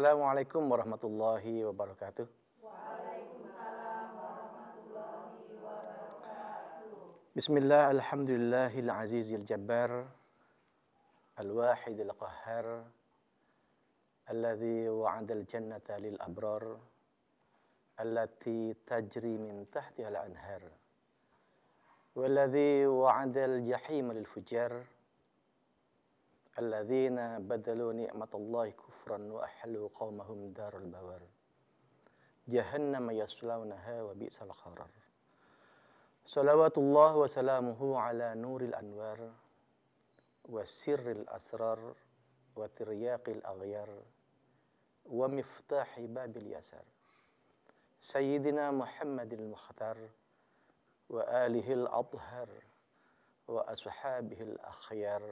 Assalamualaikum warahmatullahi wabarakatuh. Bismillah, alhamdulillahil azizil jabbar, al-wahidil qahhar, alladzi wa'adal jannata lil abrar, allati tajri min tahtiha al-anhar, walladzi wa'adal jahima lil fujar, alladzina badalu ni'matallahi kufran wa ahallu qaumahum daral bawar, jahannama yaslawnaha wa bi'sal qarar. Salawatullah wa salamuhu ala nuril anwar wa sirril asrar wa tiryaqil aghyar wa miftahi babil yasar Sayyidina Muhammadil Mukhtar wa alihil adhar wa ashabihil akhyar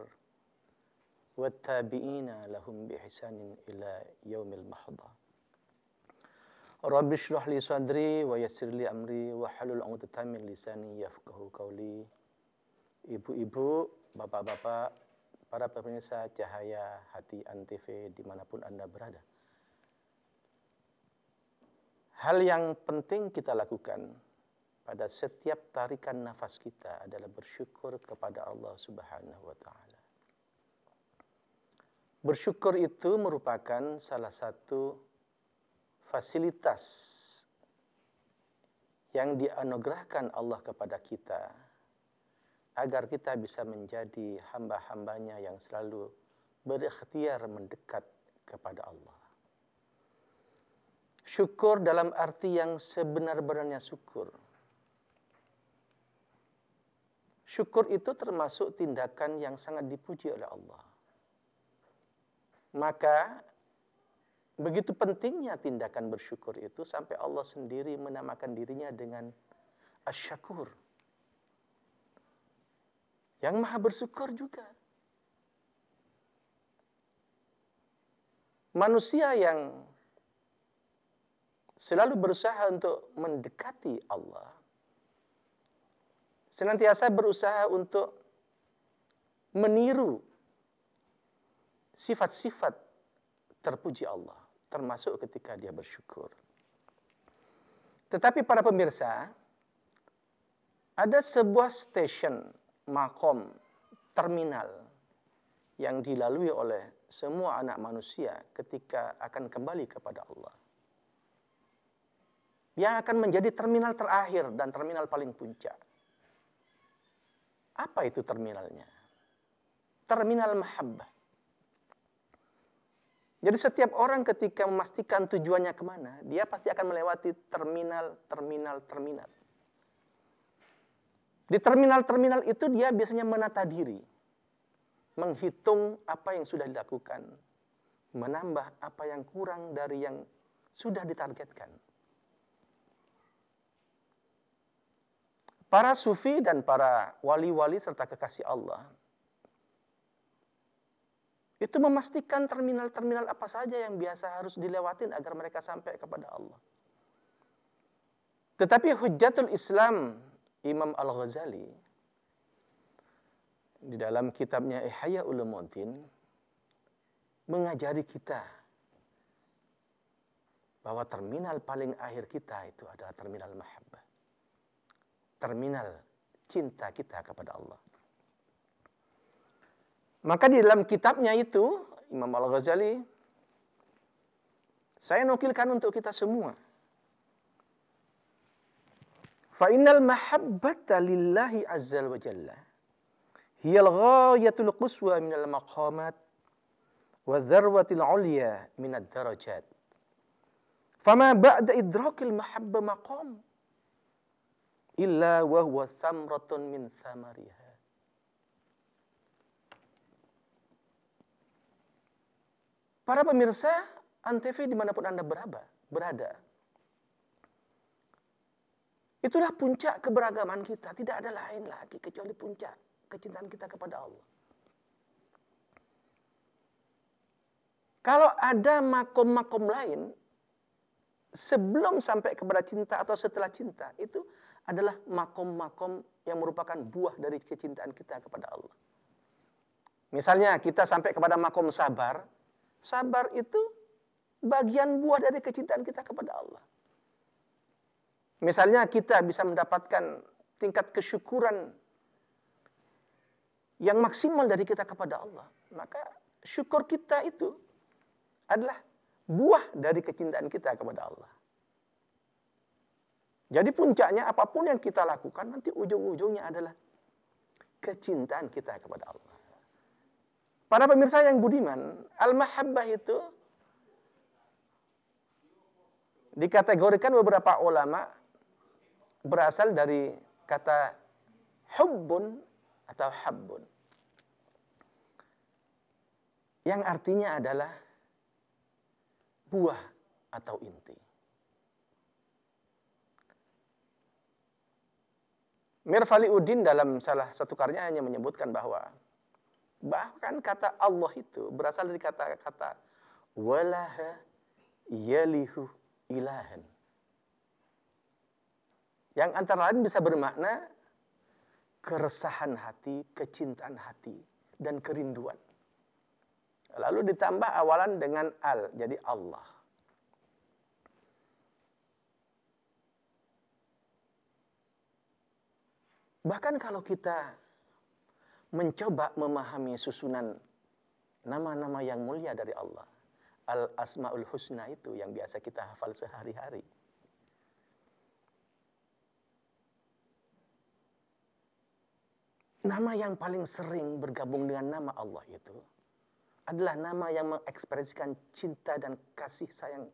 wa tabi'ina lahum bi ihsanin ila yaumil mahda. Rabbi shrah li sadri wa yassir li amri wa halul 'uqdatam min lisani yafqahu qawli. Ibu-ibu, bapak-bapak, para pemirsa Cahaya Hati Antv dimanapun Anda berada. Hal yang penting kita lakukan pada setiap tarikan nafas kita adalah bersyukur kepada Allah Subhanahu wa Ta'ala. Bersyukur itu merupakan salah satu fasilitas yang dianugerahkan Allah kepada kita agar kita bisa menjadi hamba-hambanya yang selalu berikhtiar mendekat kepada Allah. Syukur dalam arti yang sebenar-benarnya syukur. Syukur itu termasuk tindakan yang sangat dipuji oleh Allah. Maka begitu pentingnya tindakan bersyukur itu sampai Allah sendiri menamakan dirinya dengan Asy-Syakur. Yang maha bersyukur juga. Manusia yang selalu berusaha untuk mendekati Allah, senantiasa berusaha untuk meniru sifat-sifat terpuji Allah, termasuk ketika dia bersyukur. Tetapi para pemirsa, ada sebuah stasiun, makom, terminal yang dilalui oleh semua anak manusia ketika akan kembali kepada Allah. Yang akan menjadi terminal terakhir dan terminal paling puncak. Apa itu terminalnya? Terminal mahabbah. Jadi setiap orang ketika memastikan tujuannya kemana, dia pasti akan melewati terminal. Di terminal itu dia biasanya menata diri, menghitung apa yang sudah dilakukan, menambah apa yang kurang dari yang sudah ditargetkan. Para sufi dan para wali-wali serta kekasih Allah itu memastikan terminal-terminal apa saja yang biasa harus dilewatin agar mereka sampai kepada Allah. Tetapi Hujjatul Islam Imam Al-Ghazali di dalam kitabnya Ihya Ulumuddin mengajari kita bahwa terminal paling akhir kita itu adalah terminal mahabbah. Terminal cinta kita kepada Allah. Maka di dalam kitabnya itu, Imam Al-Ghazali, saya nukilkan untuk kita semua. Fa innal mahabbata lillahi azza wa jalla hiyal ghayatul quswa minal maqamat wa dzarwatil ulya minad darajat. Fama ba'da idrakil mahabbah maqam illa wa huwa samratun min samariha. Para pemirsa Antv dimanapun Anda berada. Itulah puncak keberagaman kita. Tidak ada lain lagi kecuali puncak kecintaan kita kepada Allah. Kalau ada makom-makom lain, sebelum sampai kepada cinta atau setelah cinta, itu adalah makom-makom yang merupakan buah dari kecintaan kita kepada Allah. Misalnya kita sampai kepada makom sabar. Sabar itu bagian buah dari kecintaan kita kepada Allah. Misalnya kita bisa mendapatkan tingkat kesyukuran yang maksimal dari kita kepada Allah. Maka syukur kita itu adalah buah dari kecintaan kita kepada Allah. Jadi puncaknya apapun yang kita lakukan nanti ujung-ujungnya adalah kecintaan kita kepada Allah. Para pemirsa yang budiman, al-mahabbah itu dikategorikan beberapa ulama berasal dari kata hubbun atau habbun. Yang artinya adalah buah atau inti. Mirfali Udin dalam salah satu karyanya menyebutkan bahwa bahkan kata Allah itu berasal dari kata-kata walaha yalihu ilahan. Yang antara lain bisa bermakna keresahan hati, kecintaan hati, dan kerinduan. Lalu ditambah awalan dengan al, jadi Allah. Bahkan kalau kita mencoba memahami susunan nama-nama yang mulia dari Allah, Al-Asma'ul Husna itu yang biasa kita hafal sehari-hari. Nama yang paling sering bergabung dengan nama Allah itu adalah nama yang mengekspresikan cinta dan kasih sayang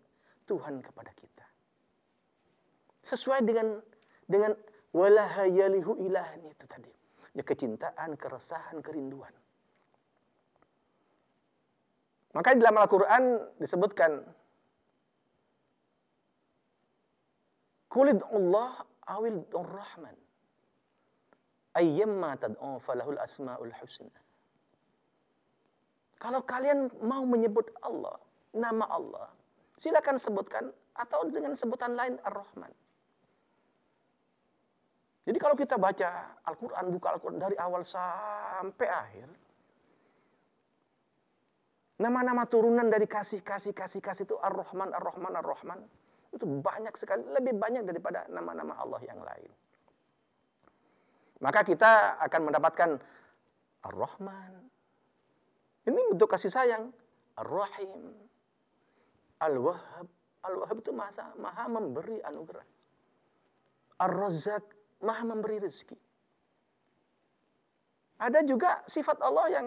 Tuhan kepada kita. Sesuai dengan walahayalihu ilahan itu tadi. Ya, kecintaan, keresahan, kerinduan. Maka di dalam Al-Quran disebutkan Qulid Allah awil Rahman ayyamma tad'u falahul asma'ul husna. Kalau kalian mau menyebut Allah, nama Allah, silakan sebutkan atau dengan sebutan lain Ar-Rahman. Jadi kalau kita baca Al-Quran, buka Al-Quran dari awal sampai akhir, nama-nama turunan dari kasih itu Ar-Rahman, Ar-Rahman, Ar-Rahman. Itu banyak sekali, lebih banyak daripada nama-nama Allah yang lain. Maka kita akan mendapatkan Ar-Rahman. Ini bentuk kasih sayang. Ar-Rahim. Al-Wahhab. Al-Wahhab itu maha memberi anugerah. Ar-Razzaq, maha memberi rezeki. Ada juga sifat Allah yang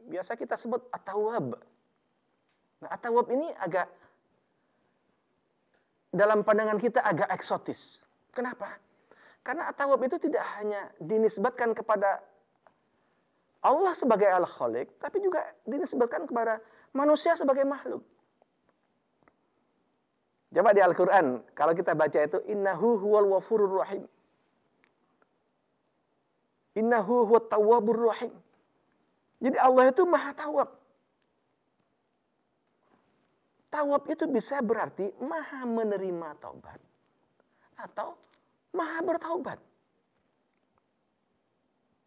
biasa kita sebut At-Tawwab. Nah, At-Tawwab ini agak, dalam pandangan kita agak eksotis. Kenapa? Karena At-Tawwab itu tidak hanya dinisbatkan kepada Allah sebagai Al-Khaliq, tapi juga dinisbatkan kepada manusia sebagai makhluk. Coba di Al-Quran, kalau kita baca itu, innahu huwal wafurur rahim. Innahu huwat tawwabur rahim. Jadi Allah itu maha tawab. Tawab itu bisa berarti maha menerima taubat atau maha bertaubat.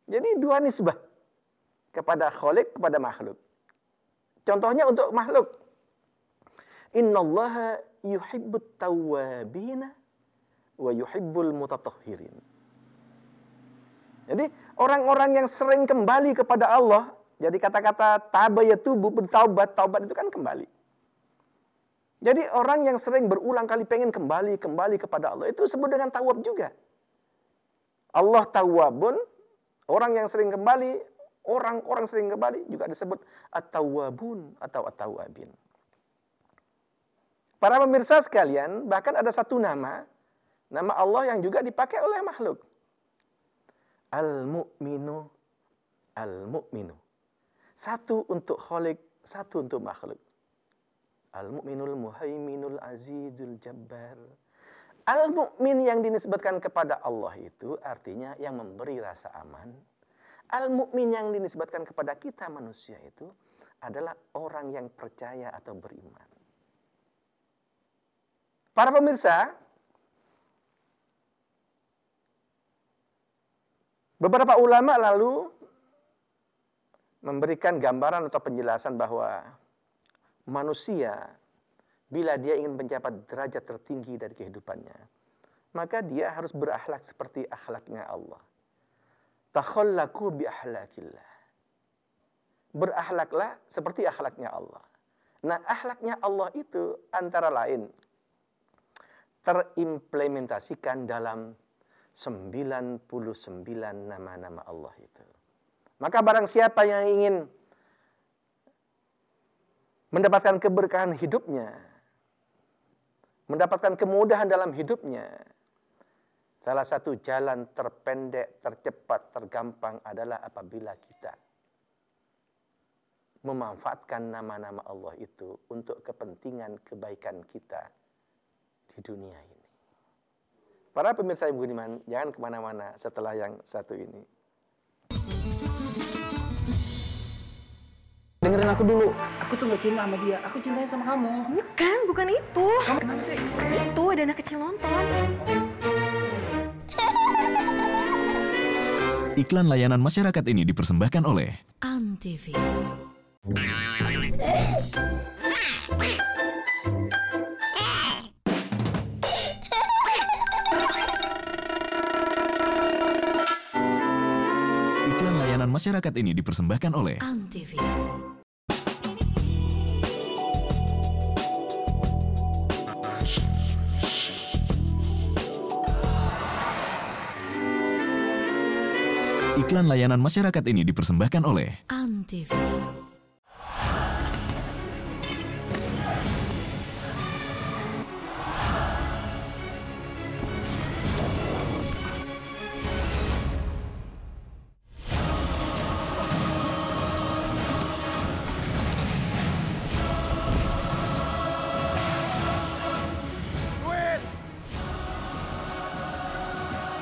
Jadi dua nisbah kepada khaliq, kepada makhluk. Contohnya untuk makhluk. Innallaha yuhibbut tawwabina wa yuhibbul mutatahhirin. Jadi orang-orang yang sering kembali kepada Allah, jadi kata-kata taba yatubu, bertaubat, taubat itu kan kembali. Jadi orang yang sering berulang kali pengen kembali kepada Allah, itu disebut dengan tawab juga. Allah tawabun, orang yang sering kembali, orang-orang sering kembali juga disebut at-tawwabun atau at-tawwabin. Para pemirsa sekalian, bahkan ada satu nama Allah yang juga dipakai oleh makhluk. Al-Mu'minu, Al-Mu'minu. Satu untuk khaliq, satu untuk makhluk. Al-Mu'minul Muhaiminul Azizul Jabbar. Al-Mu'min yang dinisbatkan kepada Allah itu artinya yang memberi rasa aman. Al-Mu'min yang dinisbatkan kepada kita manusia itu adalah orang yang percaya atau beriman. Para pemirsa, beberapa ulama lalu memberikan gambaran atau penjelasan bahwa manusia bila dia ingin mencapai derajat tertinggi dari kehidupannya, maka dia harus berakhlak seperti akhlaknya Allah. Takhallaqu bi akhlaqillah. Berakhlaklah seperti akhlaknya Allah. Nah, akhlaknya Allah itu antara lain terimplementasikan dalam 99 nama-nama Allah itu. Maka barang siapa yang ingin mendapatkan keberkahan hidupnya, mendapatkan kemudahan dalam hidupnya, salah satu jalan terpendek, tercepat, tergampang adalah apabila kita memanfaatkan nama-nama Allah itu untuk kepentingan kebaikan kita di dunia ini. Para pemirsa yang budiman, jangan kemana-mana setelah yang satu ini. Dengerin aku dulu, aku tuh gak cinta sama dia, aku cintanya sama kamu. Bukan itu. Kamu kenapa sih? Itu ada anak kecil nonton. Iklan layanan masyarakat ini dipersembahkan oleh Antv. Iklan layanan masyarakat ini dipersembahkan oleh Antv. Iklan layanan masyarakat ini dipersembahkan oleh Antv.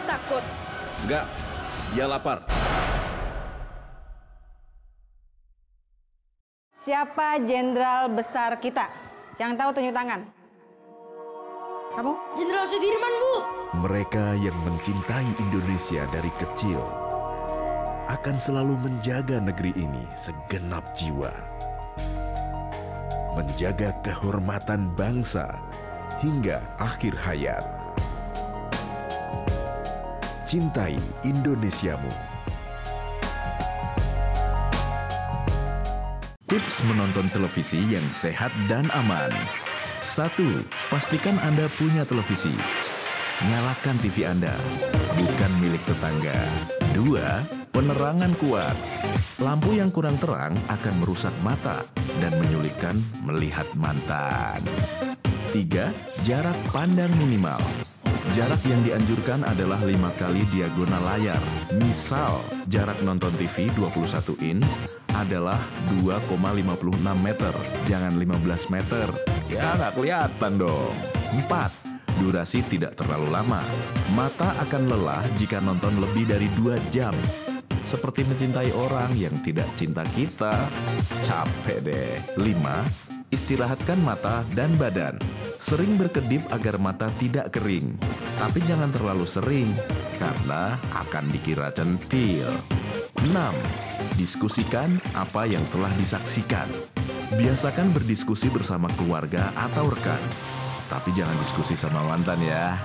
Takut. Enggak, dia lapar. Siapa jenderal besar kita? Yang tahu tunjuk tangan. Kamu? Jenderal Sudirman, Bu. Mereka yang mencintai Indonesia dari kecil akan selalu menjaga negeri ini segenap jiwa. Menjaga kehormatan bangsa hingga akhir hayat. Cintai Indonesiamu. Tips menonton televisi yang sehat dan aman. 1. Pastikan Anda punya televisi. Nyalakan TV Anda, bukan milik tetangga. 2. Penerangan kuat. Lampu yang kurang terang akan merusak mata dan menyulitkan melihat mantan. 3. Jarak pandang minimal. Jarak yang dianjurkan adalah 5 kali diagonal layar. Misal, jarak nonton TV 21 inch adalah 2,56 meter, jangan 15 meter. Ya, nggak kelihatan dong. 4. Durasi tidak terlalu lama. Mata akan lelah jika nonton lebih dari 2 jam. Seperti mencintai orang yang tidak cinta kita. Capek deh. 5. Istirahatkan mata dan badan. Sering berkedip agar mata tidak kering. Tapi jangan terlalu sering, karena akan dikira centil. 6. Diskusikan apa yang telah disaksikan. Biasakan berdiskusi bersama keluarga atau rekan. Tapi jangan diskusi sama mantan ya.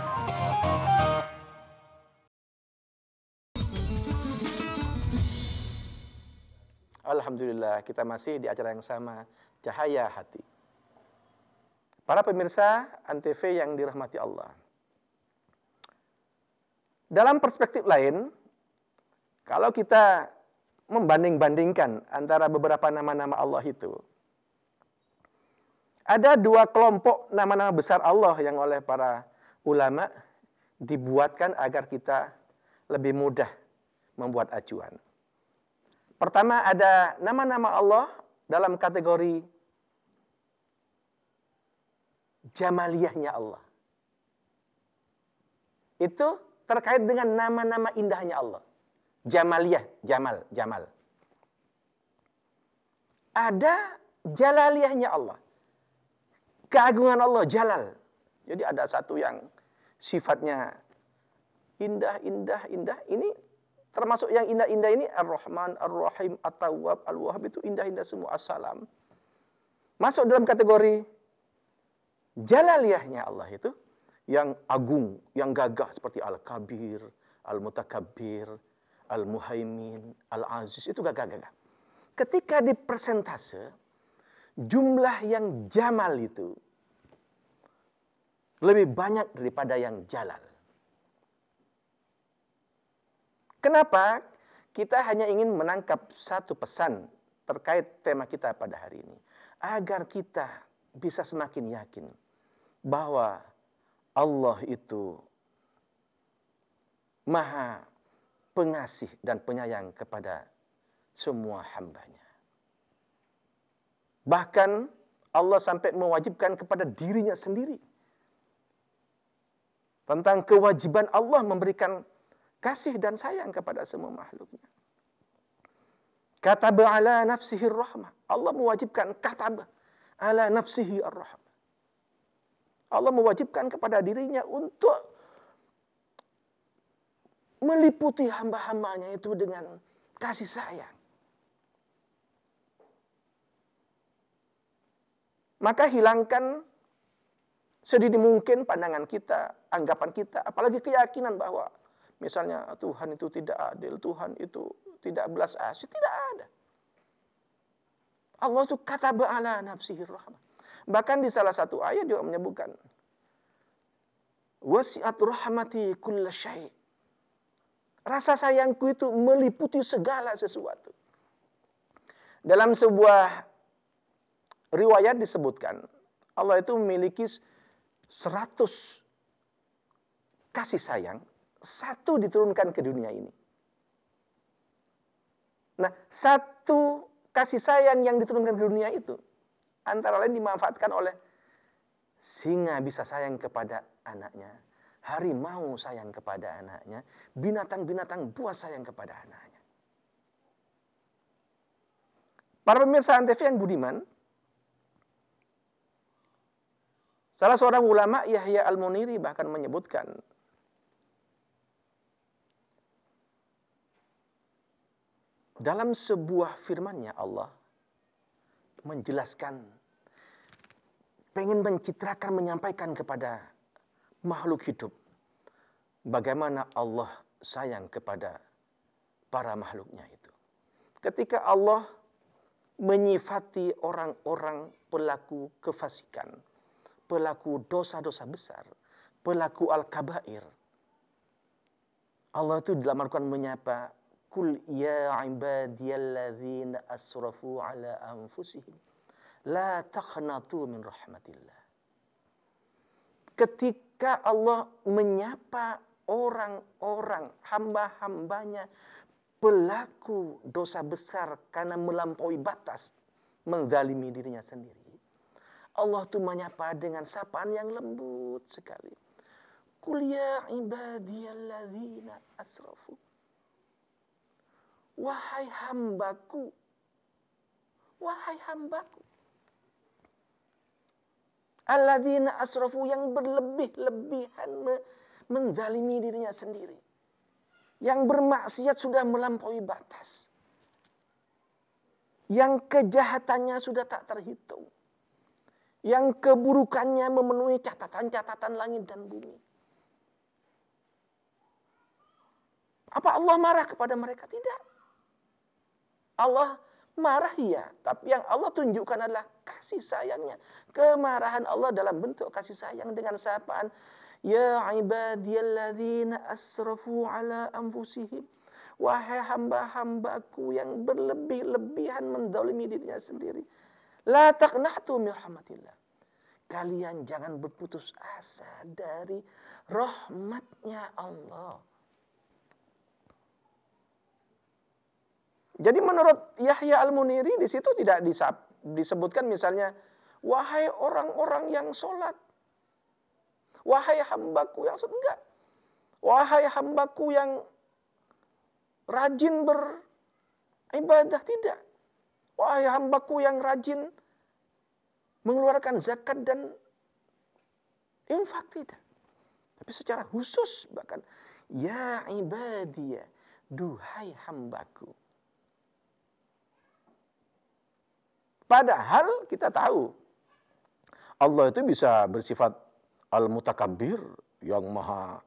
Alhamdulillah, kita masih di acara yang sama, Cahaya Hati. Para pemirsa Antv yang dirahmati Allah. Dalam perspektif lain, kalau kita membanding-bandingkan antara beberapa nama-nama Allah itu, ada 2 kelompok nama-nama besar Allah yang oleh para ulama dibuatkan agar kita lebih mudah membuat acuan. Pertama, ada nama-nama Allah dalam kategori jamaliyahnya Allah. Itu terkait dengan nama-nama indahnya Allah. Jamaliyah, Jamal. Ada jalaliyahnya Allah. Keagungan Allah, Jalal. Jadi ada satu yang sifatnya indah. Ini termasuk yang indah-indah ini Ar-Rahman, Ar-Rahim, At-Tawwab, Al-Wahhab itu indah-indah semua. As-Salam. Masuk dalam kategori Jalaliyahnya Allah itu yang agung, yang gagah seperti Al-Kabir, Al-Mutakabbir, Al-Muhaimin, Al-Aziz, itu gagah-gagah. Ketika di persentase, jumlah yang jamal itu lebih banyak daripada yang jalal. Kenapa? Kita hanya ingin menangkap satu pesan terkait tema kita pada hari ini. Agar kita bisa semakin yakin bahwa Allah itu Maha Pengasih dan Penyayang kepada semua hambanya. Bahkan Allah sampai mewajibkan kepada dirinya sendiri tentang kewajiban Allah memberikan kasih dan sayang kepada semua makhluknya. Kataba ala nafsihi rahmah. Allah mewajibkan kataba ala nafsihi ar-rahmah. Allah mewajibkan kepada dirinya untuk meliputi hamba-hambanya itu dengan kasih sayang. Maka hilangkan sedini mungkin pandangan kita, anggapan kita, apalagi keyakinan bahwa misalnya Tuhan itu tidak adil, Tuhan itu tidak belas asih, tidak ada. Allah itu kataba ala nafsihi rahmah. Bahkan di salah satu ayat juga menyebutkan wasi'at rahmati kulla syai'. Rasa sayangku itu meliputi segala sesuatu. Dalam sebuah riwayat disebutkan Allah itu memiliki 100 kasih sayang, satu diturunkan ke dunia ini. Nah, satu kasih sayang yang diturunkan ke dunia itu antara lain dimanfaatkan oleh singa bisa sayang kepada anaknya, harimau sayang kepada anaknya, binatang-binatang buas sayang kepada anaknya. Para pemirsa Antv yang budiman, salah seorang ulama Yahya Al-Muniri bahkan menyebutkan dalam sebuah firman-Nya Allah menjelaskan, pengen mencitrakan, menyampaikan kepada makhluk hidup bagaimana Allah sayang kepada para makhluknya itu. Ketika Allah menyifati orang-orang pelaku kefasikan, pelaku dosa-dosa besar, pelaku al-kabair, Allah itu dalam Al-Quran menyapa, Kul ya ibadiyalladzina asrafu ala anfusihim la taqnatu min rahmatillah. Ketika Allah menyapa orang-orang hamba-hambanya pelaku dosa besar karena melampaui batas, menzalimi dirinya sendiri, Allah itu menyapa dengan sapaan yang lembut sekali. Kul ya ibadiyalladzina asrafu. Wahai hambaku, wahai hambaku, alladzina asrafu, yang berlebih-lebihan menzalimi dirinya sendiri, yang bermaksiat sudah melampaui batas, yang kejahatannya sudah tak terhitung, yang keburukannya memenuhi catatan-catatan langit dan bumi. Apa Allah marah kepada mereka? Tidak. Allah marah ya, tapi yang Allah tunjukkan adalah kasih sayangnya. Kemarahan Allah dalam bentuk kasih sayang dengan sapaan, ya ibadiyalladzina asrafu ala anfusihim. Wahai hamba-hambaku yang berlebih-lebihan menzalimi dirinya sendiri. La taqnatu min rahmatillah. Kalian jangan berputus asa dari rahmatnya Allah. Jadi menurut Yahya Al-Muniri di situ tidak disebutkan misalnya, wahai orang-orang yang sholat, wahai hambaku yang sholat, enggak. Wahai hambaku yang rajin beribadah, tidak. Wahai hambaku yang rajin mengeluarkan zakat dan infak, tidak. Tapi secara khusus bahkan, ya ibadiyah, duhai hambaku. Padahal kita tahu Allah itu bisa bersifat al-mutakabbir, yang maha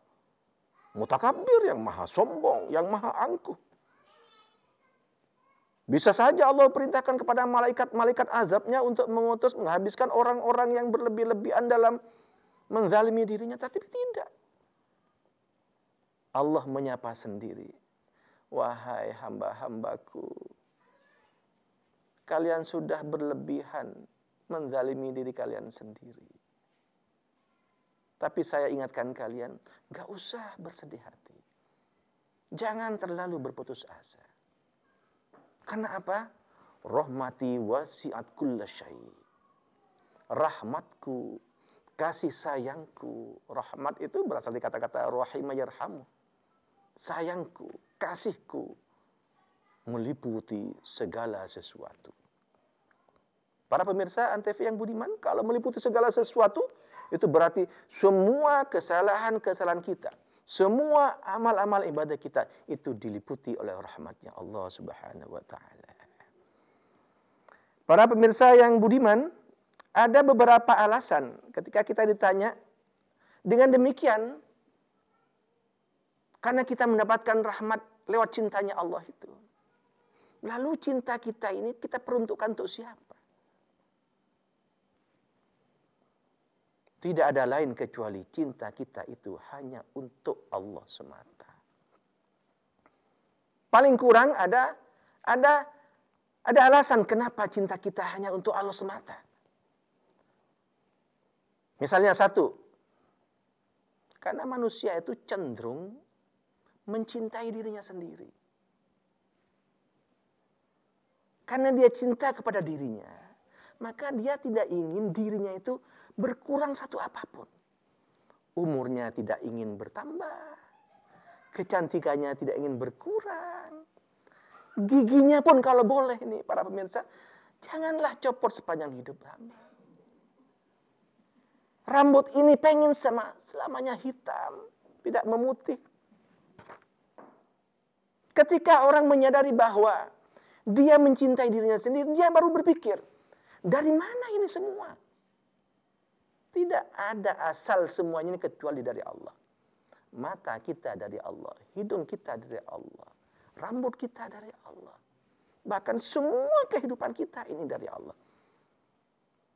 mutakabbir, yang maha sombong, yang maha angkuh. Bisa saja Allah perintahkan kepada malaikat-malaikat azabnya untuk mengutus, menghabiskan orang-orang yang berlebih-lebihan dalam menzalimi dirinya. Tapi tidak. Allah menyapa sendiri. Wahai hamba-hambaku, kalian sudah berlebihan menzalimi diri kalian sendiri. Tapi saya ingatkan kalian, gak usah bersedih hati. Jangan terlalu berputus asa. Karena apa? Rahmati wasi'at kulla syai'. Rahmatku, kasih sayangku. Rahmat itu berasal dari kata-kata rahima yarhamu. Sayangku, kasihku meliputi segala sesuatu. Para pemirsa Antv yang budiman, kalau meliputi segala sesuatu, itu berarti semua kesalahan-kesalahan kita, semua amal-amal ibadah kita, itu diliputi oleh rahmatnya Allah Subhanahu wa ta'ala. Para pemirsa yang budiman, ada beberapa alasan ketika kita ditanya, dengan demikian, karena kita mendapatkan rahmat lewat cintanya Allah itu. Lalu cinta kita ini kita peruntukkan untuk siapa? Tidak ada lain kecuali cinta kita itu hanya untuk Allah semata. Paling kurang ada alasan kenapa cinta kita hanya untuk Allah semata. Misalnya satu, karena manusia itu cenderung mencintai dirinya sendiri. Karena dia cinta kepada dirinya, maka dia tidak ingin dirinya itu berkurang satu apapun. Umurnya tidak ingin bertambah, kecantikannya tidak ingin berkurang, giginya pun kalau boleh nih para pemirsa, janganlah copot sepanjang hidup hamba. Rambut ini pengen selamanya hitam, tidak memutih. Ketika orang menyadari bahwa dia mencintai dirinya sendiri, dia baru berpikir, dari mana ini semua? Tidak ada asal semuanya ini kecuali dari Allah. Mata kita dari Allah, hidung kita dari Allah, rambut kita dari Allah. Bahkan semua kehidupan kita ini dari Allah.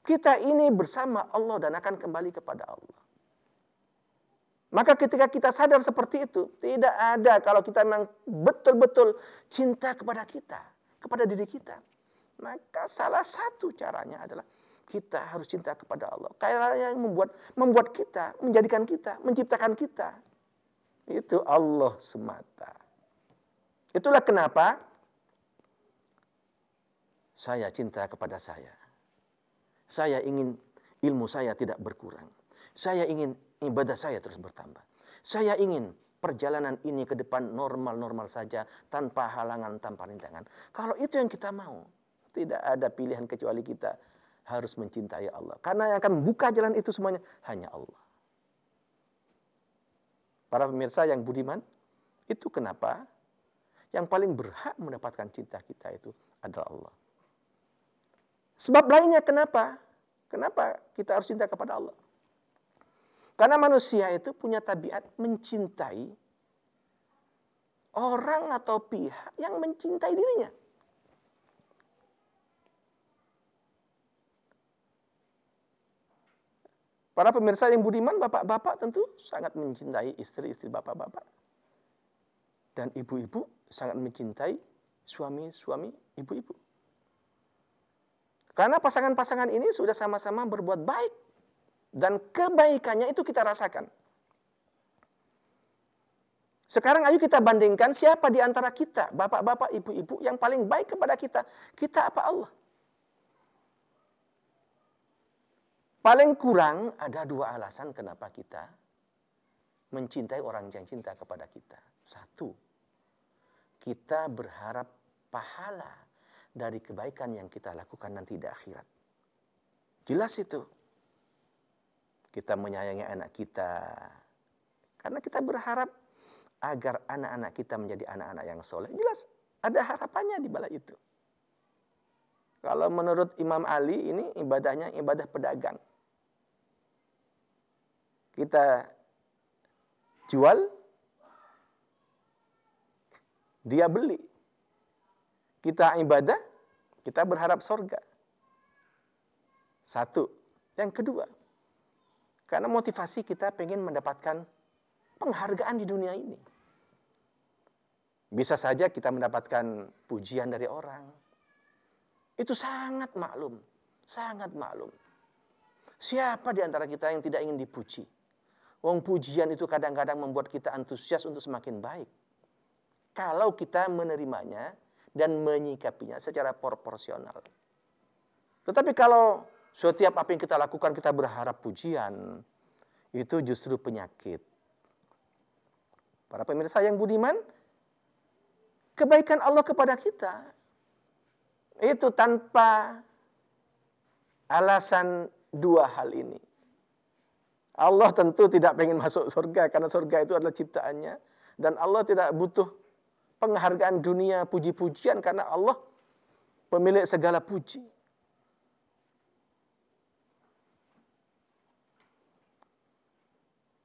Kita ini bersama Allah dan akan kembali kepada Allah. Maka ketika kita sadar seperti itu, tidak ada kalau kita memang betul-betul cinta kepada kita, kepada diri kita. Maka salah satu caranya adalah kita harus cinta kepada Allah. Karena yang membuat kita, menjadikan kita, menciptakan kita, itu Allah semata. Itulah kenapa saya cinta kepada saya. Saya ingin ilmu saya tidak berkurang. Saya ingin ibadah saya terus bertambah. Saya ingin perjalanan ini ke depan normal-normal saja, tanpa halangan, tanpa rintangan. Kalau itu yang kita mau, tidak ada pilihan kecuali kita harus mencintai Allah. Karena yang akan membuka jalan itu semuanya hanya Allah. Para pemirsa yang budiman, itu kenapa yang paling berhak mendapatkan cinta kita itu adalah Allah. Sebab lainnya kenapa? Kenapa kita harus cinta kepada Allah? Karena manusia itu punya tabiat mencintai orang atau pihak yang mencintai dirinya. Para pemirsa yang budiman, bapak-bapak tentu sangat mencintai istri-istri bapak-bapak. Dan ibu-ibu sangat mencintai suami-suami ibu-ibu. Karena pasangan-pasangan ini sudah sama-sama berbuat baik. Dan kebaikannya itu kita rasakan. Sekarang ayo kita bandingkan siapa di antara kita, bapak-bapak, ibu-ibu yang paling baik kepada kita. Kita apa Allah? Paling kurang ada dua alasan kenapa kita mencintai orang yang cinta kepada kita. Satu, kita berharap pahala dari kebaikan yang kita lakukan nanti di akhirat. Jelas itu. Kita menyayangi anak kita. Karena kita berharap agar anak-anak kita menjadi anak-anak yang soleh. Jelas, ada harapannya di balik itu. Kalau menurut Imam Ali, ini ibadahnya ibadah pedagang. kita jual, dia beli. Kita ibadah, kita berharap surga. Satu. Yang kedua, karena motivasi kita pengen mendapatkan penghargaan di dunia ini. Bisa saja kita mendapatkan pujian dari orang. Itu sangat maklum, sangat maklum. Siapa di antara kita yang tidak ingin dipuji? Wong pujian itu kadang-kadang membuat kita antusias untuk semakin baik. Kalau kita menerimanya dan menyikapinya secara proporsional. Tetapi kalau setiap apa yang kita lakukan kita berharap pujian, itu justru penyakit. Para pemirsa yang budiman, kebaikan Allah kepada kita itu tanpa alasan dua hal ini. Allah tentu tidak ingin masuk surga karena surga itu adalah ciptaannya. Dan Allah tidak butuh penghargaan dunia, puji-pujian karena Allah pemilik segala puji.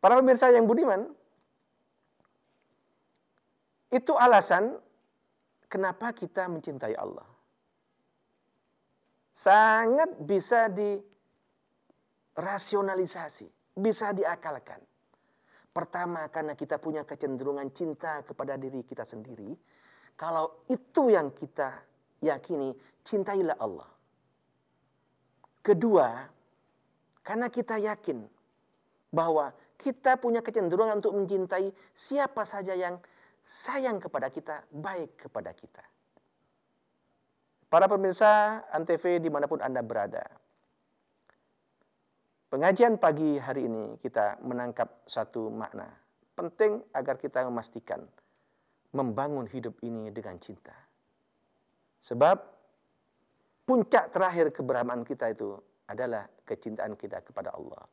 Para pemirsa yang budiman, itu alasan kenapa kita mencintai Allah. Sangat bisa dirasionalisasi, bisa diakalkan. Pertama, karena kita punya kecenderungan cinta kepada diri kita sendiri. Kalau itu yang kita yakini, cintailah Allah. Kedua, karena kita yakin bahwa kita punya kecenderungan untuk mencintai siapa saja yang sayang kepada kita, baik kepada kita. Para pemirsa Antv dimanapun Anda berada, pengajian pagi hari ini kita menangkap satu makna. Penting agar kita memastikan membangun hidup ini dengan cinta. Sebab puncak terakhir kebersamaan kita itu adalah kecintaan kita kepada Allah.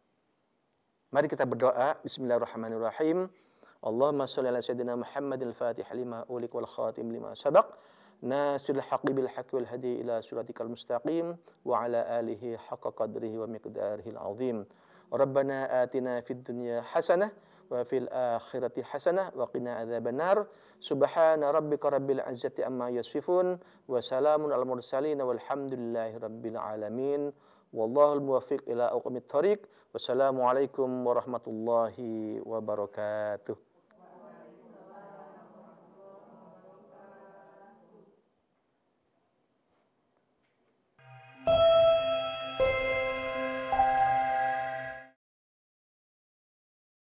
Mari kita berdoa. Bismillahirrahmanirrahim. Allahumma sholli ala sayyidina Muhammadil Fatih lima ulik wal khatim lima sabaq. Nasil haqqi bil haqqi wal hadi ila siratikal mustaqim wa ala alihi haqqa qadrihi wa miqdarihi al-azim. Rabbana atina fid dunya hasanah wa fil akhirati hasanah wa qina adzabannar. Subhana rabbika rabbil izzati amma yasifun wa salamun al mursalin walhamdulillahi rabbil alamin. Wallahul muwaffiq ila aqwamit thariq. Wassalamualaikum warahmatullahi wabarakatuh.